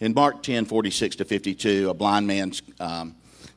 In Mark 10:46-52, a blind man,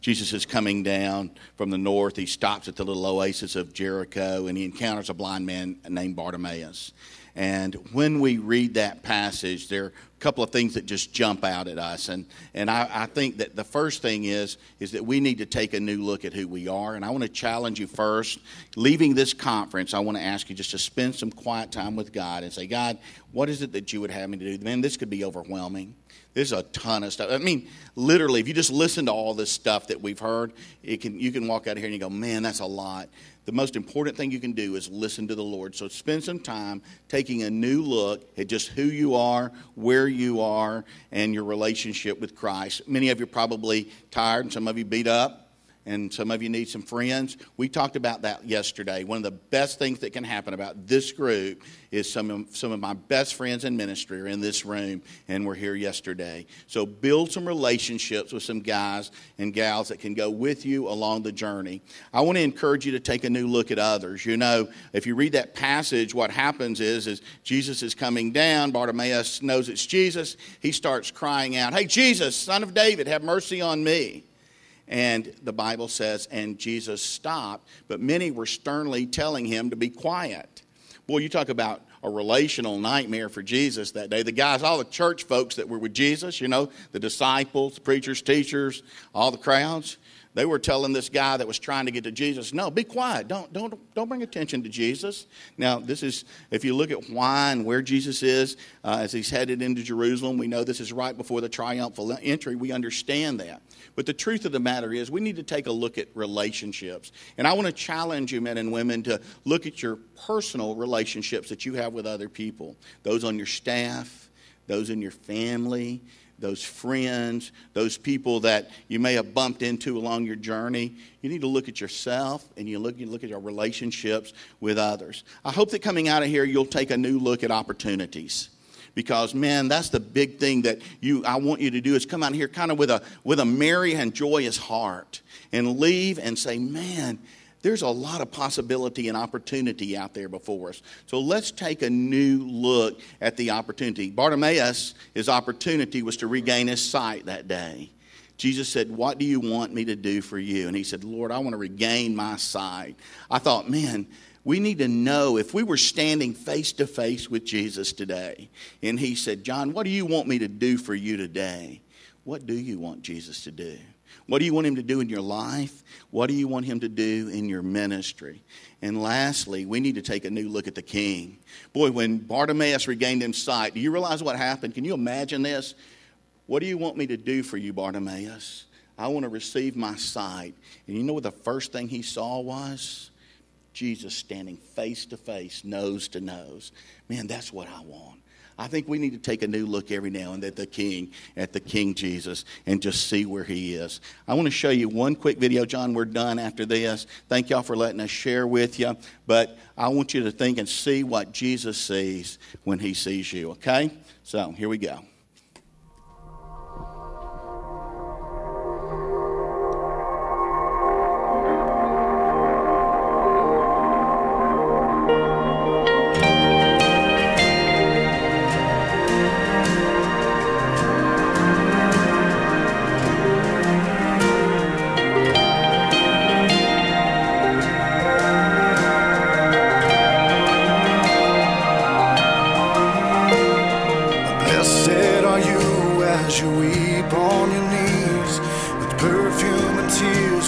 Jesus is coming down from the north. He stops at the little oasis of Jericho, and he encounters a blind man named Bartimaeus. And when we read that passage, there are a couple of things that just jump out at us. And I think that the first thing is that we need to take a new look at who we are. And I want to challenge you first. Leaving this conference, I want to ask you just to spend some quiet time with God and say, God, what is it that you would have me to do? Man, this could be overwhelming. There's a ton of stuff. I mean, literally, if you just listen to all this stuff that we've heard, you can walk out of here and you go, man, that's a lot. The most important thing you can do is listen to the Lord. So spend some time taking a new look at just who you are, where you are, and your relationship with Christ. Many of you are probably tired, and some of you beat up, and some of you need some friends. We talked about that yesterday. One of the best things that can happen about this group is some of my best friends in ministry are in this room, and were here yesterday. So build some relationships with some guys and gals that can go with you along the journey. I want to encourage you to take a new look at others. You know, if you read that passage, what happens is Jesus is coming down. Bartimaeus knows it's Jesus. He starts crying out, "Hey, Jesus, Son of David, have mercy on me." And the Bible says, and Jesus stopped, but many were sternly telling him to be quiet. Boy, you talk about a relational nightmare for Jesus that day. The guys, all the church folks that were with Jesus, you know, the disciples, preachers, teachers, all the crowds, they were telling this guy that was trying to get to Jesus, no, be quiet. Don't bring attention to Jesus. Now, this is, if you look at why and where Jesus is as he's headed into Jerusalem, we know this is right before the triumphal entry. We understand that. But the truth of the matter is we need to take a look at relationships. And I want to challenge you, men and women, to look at your personal relationships that you have with other people. Those on your staff, those in your family, those friends, those people that you may have bumped into along your journey. You need to look at yourself, and you look at your relationships with others. I hope that coming out of here, you'll take a new look at opportunities. Because, man, that's the big thing that I want you to do is come out here kind of with a merry and joyous heart and leave and say, man, there's a lot of possibility and opportunity out there before us. So let's take a new look at the opportunity. Bartimaeus, his opportunity was to regain his sight that day. Jesus said, what do you want me to do for you? And he said, Lord, I want to regain my sight. I thought, man, we need to know if we were standing face to face with Jesus today. And he said, John, what do you want me to do for you today? What do you want Jesus to do? What do you want him to do in your life? What do you want him to do in your ministry? And lastly, we need to take a new look at the king. Boy, when Bartimaeus regained his sight, do you realize what happened? Can you imagine this? What do you want me to do for you, Bartimaeus? I want to receive my sight. And you know what the first thing he saw was? Jesus standing face to face, nose to nose. Man, that's what I want. I think we need to take a new look every now and then at the King Jesus, and just see where he is. I want to show you one quick video. John, we're done after this. Thank y'all for letting us share with you. But I want you to think and see what Jesus sees when he sees you, okay? So here we go.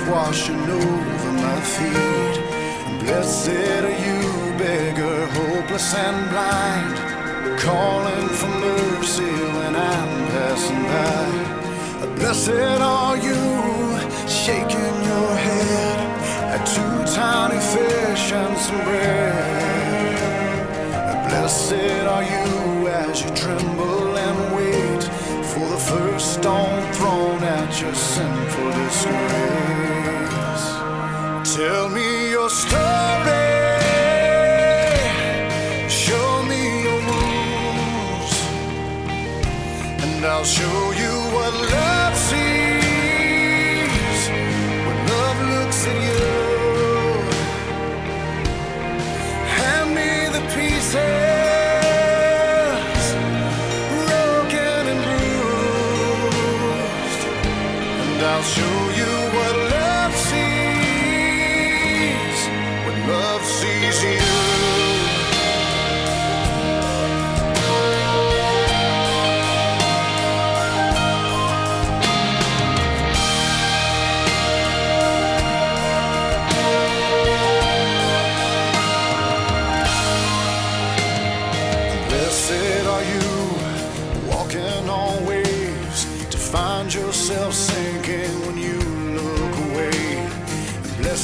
Washing over my feet. Blessed are you, beggar, hopeless and blind, calling for mercy when I'm passing by. Blessed are you, shaking your head at 2 tiny fish and some bread. Blessed are you as you tremble and wait for the first stone thrown at your sinful disgrace. Tell me your story, show me your wounds, and I'll show you what love sees when love looks at you. Hand me the pieces, broken and bruised.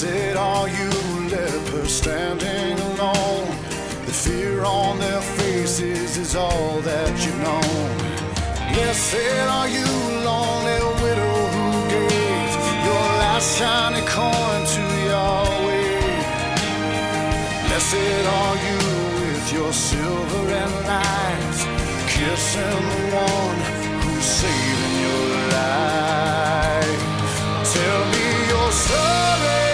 Blessed are you, lepers standing alone. The fear on their faces is all that you've known. Blessed are you, lonely widow who gave your last shiny coin to Yahweh. Blessed are you with your silver and light, kissing the one who's saving your life. Tell me your story,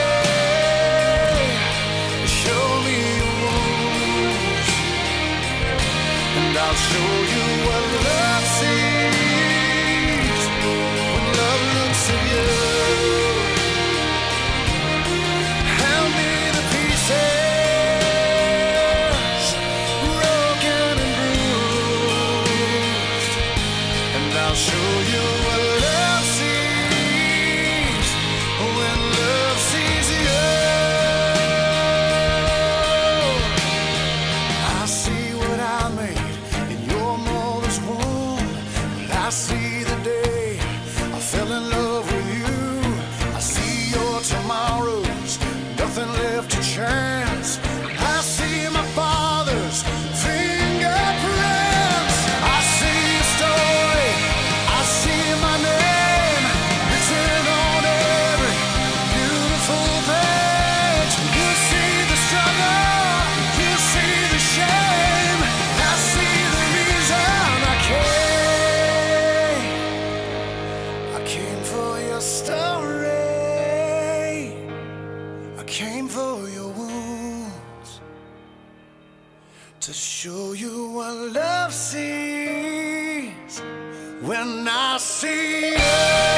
show me your wounds, and I'll show you what love sees when love looks at you. Hand me the pieces, broken and bruised, and I'll show you what love sees when love sees you. I see what I made in your mother's womb. I see the day I fell in love with you. I see your tomorrows, nothing left to chance. I see my father's fingerprints. I see a story, I see my name written on every beautiful page. You see the struggle, you see the shame. I see the reason I came. I came for your story, I came for your wounds, to show you what love sees when I see you.